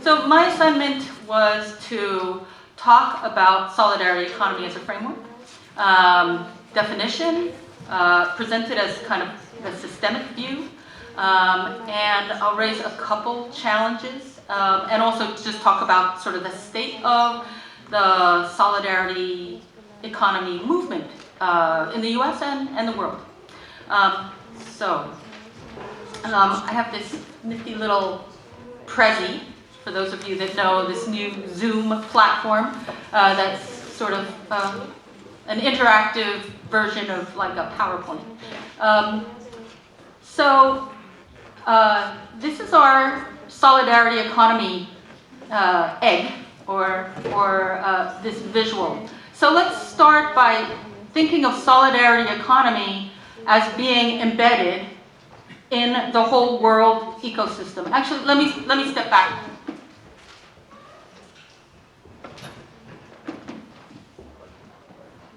So my assignment was to talk about solidarity economy as a framework, definition, presented as kind of the systemic view, and I'll raise a couple challenges, and also just talk about sort of the state of the solidarity economy movement in the US and the world. I have this nifty little Prezi, for those of you that know this new Zoom platform that's sort of an interactive version of like a PowerPoint. This is our solidarity economy egg, or this visual. So let's start by thinking of solidarity economy as being embedded in the whole world ecosystem. Actually, let me step back.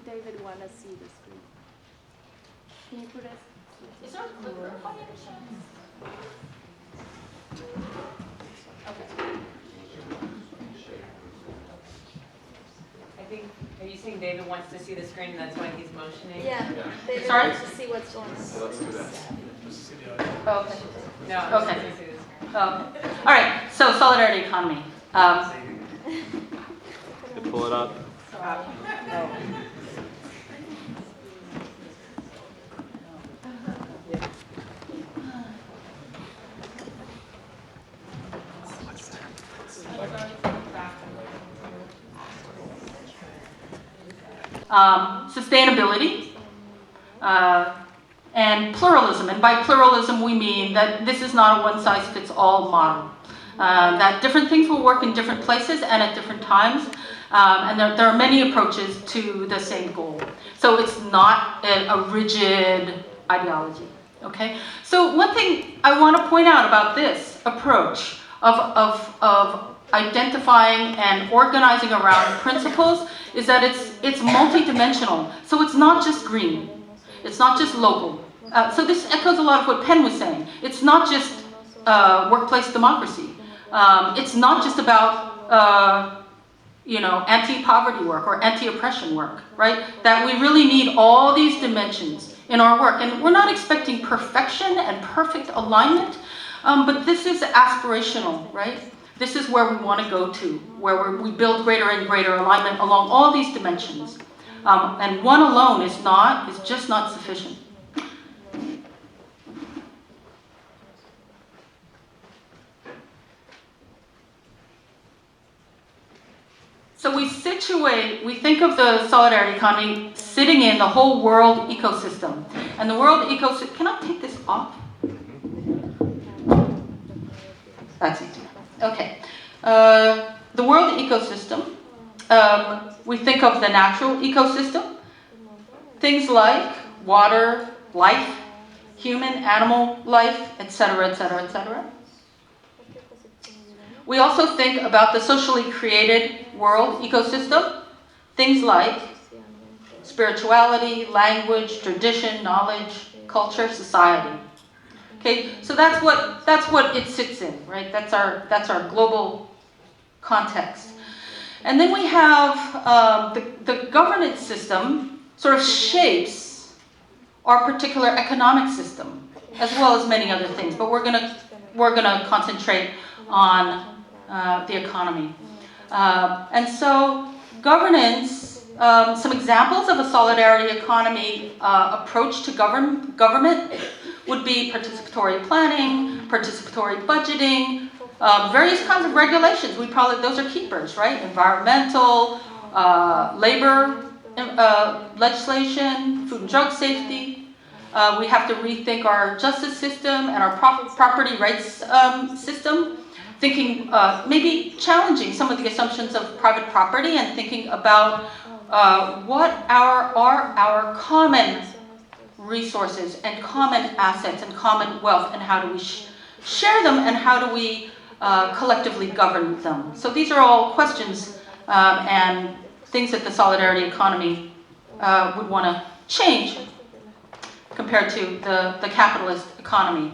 David want to see the screen. Can you put it? Is there a clicker by any chance? Okay. I think, are you saying David wants to see the screen, that's why he's motioning? Yeah, David Sorry? wants to see what's going on. So let's do that. Okay. No, Okay. I see the screen. All right. So solidarity economy. You pull it up. Sustainability and pluralism. And by pluralism, we mean that this is not a one-size-fits-all model. That different things will work in different places and at different times. And there are many approaches to the same goal. So it's not a rigid ideology. Okay? So one thing I want to point out about this approach of identifying and organizing around principles is that it's multidimensional. So it's not just green. It's not just local. So this echoes a lot of what Penn was saying. It's not just workplace democracy. It's not just about anti-poverty work or anti-oppression work, right? That we really need all these dimensions in our work. And we're not expecting perfection and perfect alignment, but this is aspirational, right? This is where we want to go to, where we build greater and greater alignment along all these dimensions. And one alone is just not sufficient. So we think of the solidarity economy sitting in the whole world ecosystem. And the world ecosystem, can I take this off? That's easy. Okay. The world ecosystem, we think of the natural ecosystem, things like water, life, human, animal life, etc., etc., etc. We also think about the socially created world ecosystem, things like spirituality, language, tradition, knowledge, culture, society. Okay, so that's what it sits in, right? That's our global context. And then we have the governance system sort of shapes our particular economic system, as well as many other things. But we're gonna concentrate on the economy. And so governance, some examples of a solidarity economy approach to government would be participatory planning, participatory budgeting, various kinds of regulations. Those are keepers, right? Environmental, labor legislation, food and drug safety. We have to rethink our justice system and our property rights system, thinking, maybe challenging some of the assumptions of private property and thinking about what are our common resources and common assets and common wealth, and how do we share them, and how do we collectively govern them. So these are all questions and things that the solidarity economy would want to change compared to the capitalist economy.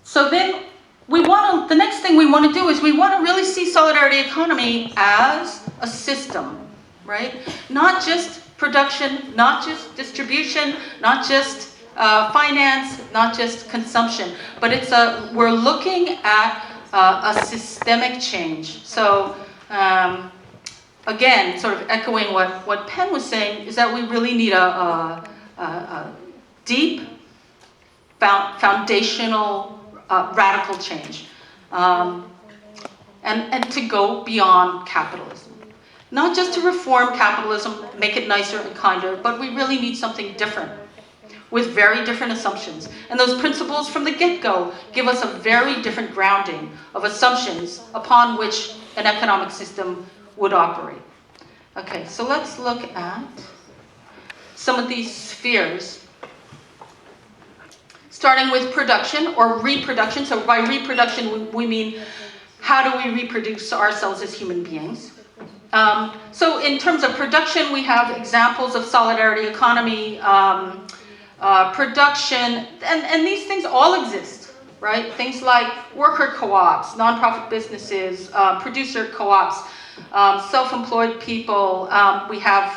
So then the next thing we want to do is we want to really see solidarity economy as a system, right? Not just production, not just distribution, not just finance, not just consumption, but we're looking at a systemic change. So again, sort of echoing what Penn was saying, is that we really need a deep, foundational, radical change. And to go beyond capitalism. Not just to reform capitalism, make it nicer and kinder, but we really need something different with very different assumptions. And those principles from the get-go give us a very different grounding of assumptions upon which an economic system would operate. Okay, so let's look at some of these spheres. Starting with production or reproduction. So by reproduction, we mean how do we reproduce ourselves as human beings? So in terms of production, we have examples of solidarity economy, production, and these things all exist, right? Things like worker co-ops, nonprofit businesses, producer co-ops, self-employed people. We have,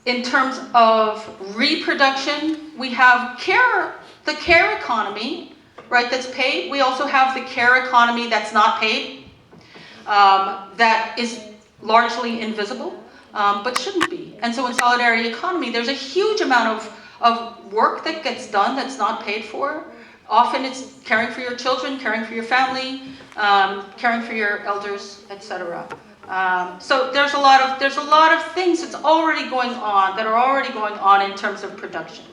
in terms of reproduction, we have the care economy, right, that's paid. We also have the care economy that's not paid, that is largely invisible, but shouldn't be. And so in solidarity economy, there's a huge amount of work that gets done that's not paid for. Often it's caring for your children, caring for your family, caring for your elders, etc. So there's a lot of things that's already going on, in terms of production.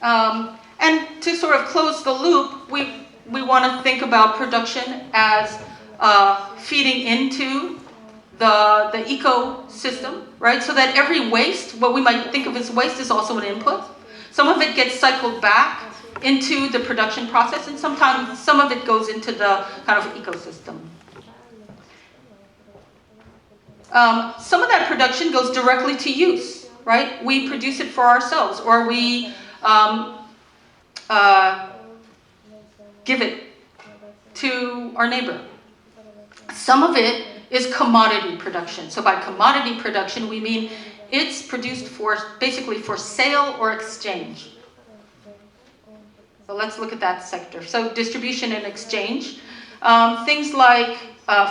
And to sort of close the loop, we want to think about production as feeding into the ecosystem, right? So that every waste, what we might think of as waste, is also an input. Some of it gets cycled back into the production process, and sometimes some of it goes into the kind of ecosystem. Some of that production goes directly to use, right? We produce it for ourselves, or we give it to our neighbor. Some of it is commodity production. So by commodity production, we mean it's produced basically for sale or exchange. So let's look at that sector. So distribution and exchange. Things like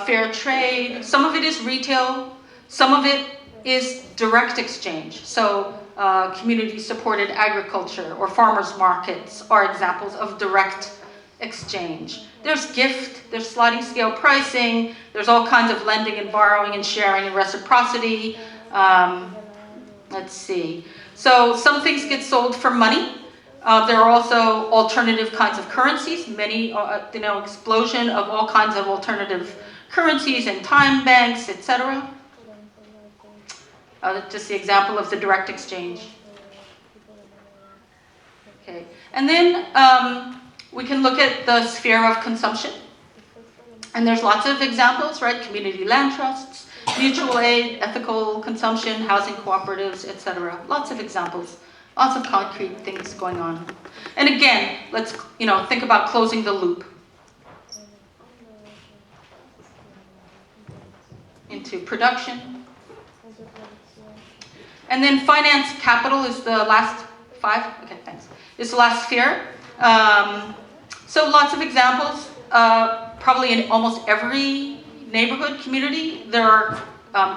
fair trade. Some of it is retail. Some of it is direct exchange. So community-supported agriculture or farmers markets are examples of direct exchange. There's gift, there's sliding scale pricing, there's all kinds of lending and borrowing and sharing and reciprocity. Let's see. So some things get sold for money. There are also alternative kinds of currencies. Many, explosion of all kinds of alternative currencies and time banks, etc. Just the example of the direct exchange. Okay, and then we can look at the sphere of consumption. And there's lots of examples, right? Community land trusts, mutual aid, ethical consumption, housing cooperatives, etc. Lots of examples, lots of concrete things going on. And again, let's think about closing the loop into production. And then finance capital is the last is the last sphere. So lots of examples. Probably in almost every neighborhood community, there are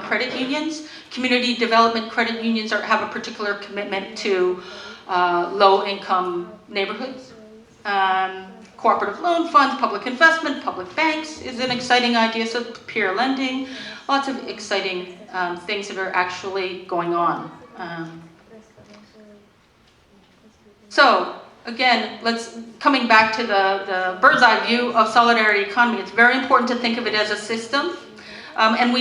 credit unions. Community development credit unions have a particular commitment to low-income neighborhoods. Cooperative loan funds, public investment, public banks is an exciting idea. So peer lending, lots of exciting things that are actually going on. So again, coming back to the bird's eye view of solidarity economy, it's very important to think of it as a system. And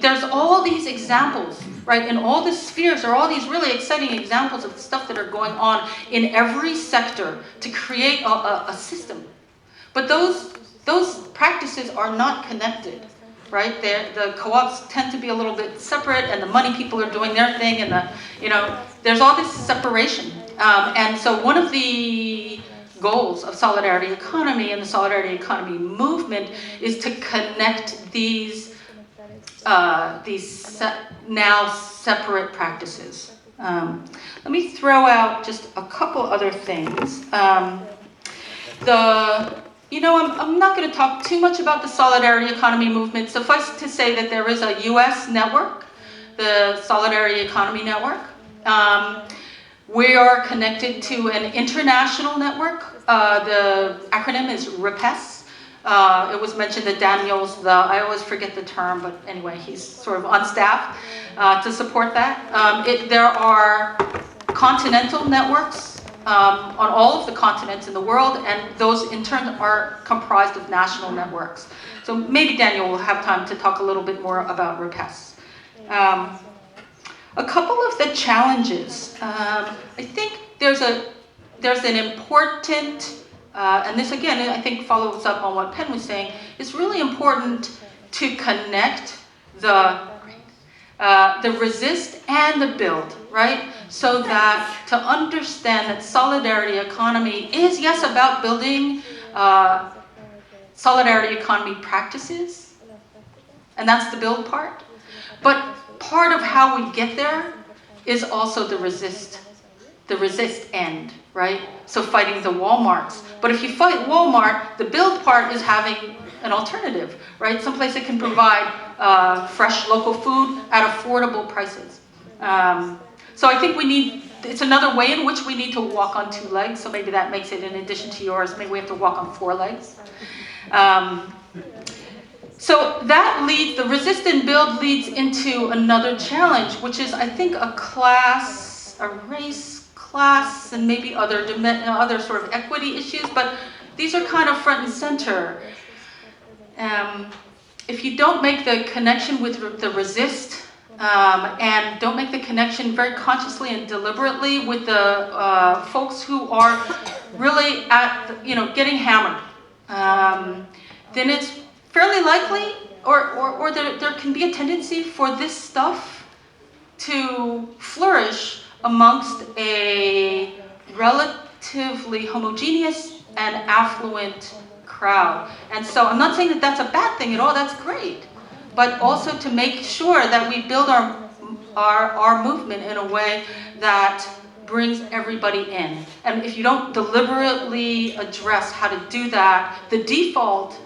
there's all these examples, right? In all the spheres, there are all these really exciting examples of stuff that are going on in every sector to create a system. But those practices are not connected, right? The co-ops tend to be a little bit separate, and the money people are doing their thing, and there's all this separation. And so one of the goals of solidarity economy and the solidarity economy movement is to connect these now separate practices. Let me throw out just a couple other things. I'm not going to talk too much about the solidarity economy movement. Suffice to say that there is a US network, the Solidarity Economy Network. We are connected to an international network. The acronym is RIPES. It was mentioned that Daniel's I always forget the term, but anyway, he's sort of on staff to support that. There are continental networks on all of the continents in the world, and those in turn are comprised of national networks. So maybe Daniel will have time to talk a little bit more about RIPES. A couple of the challenges. I think there's an important, and this again I think follows up on what Penn was saying, it's really important to connect the resist and the build, right? So that to understand that solidarity economy is, yes, about building solidarity economy practices, and that's the build part. But part of how we get there is also the resist end, right? So fighting the Walmarts. But if you fight Walmart, the build part is having an alternative, right? Someplace that can provide fresh local food at affordable prices. So I think it's another way in which we need to walk on two legs. So maybe that makes it, in addition to yours, maybe we have to walk on four legs. So that the resist and build leads into another challenge, which is, I think, a race class, and maybe other sort of equity issues, but these are kind of front and center. If you don't make the connection with the resist, and don't make the connection very consciously and deliberately with the folks who are really getting hammered, then it's fairly likely, or there can be a tendency for this stuff to flourish amongst a relatively homogeneous and affluent crowd. And so I'm not saying that that's a bad thing at all, that's great. But also to make sure that we build our movement in a way that brings everybody in. And if you don't deliberately address how to do that, the default,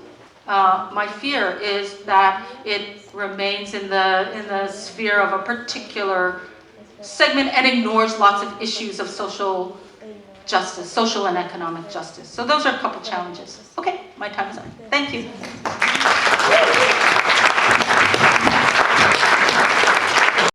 my fear is that it remains in the sphere of a particular segment and ignores lots of issues of social justice, social and economic justice. So those are a couple challenges. Okay, my time is up. Thank you.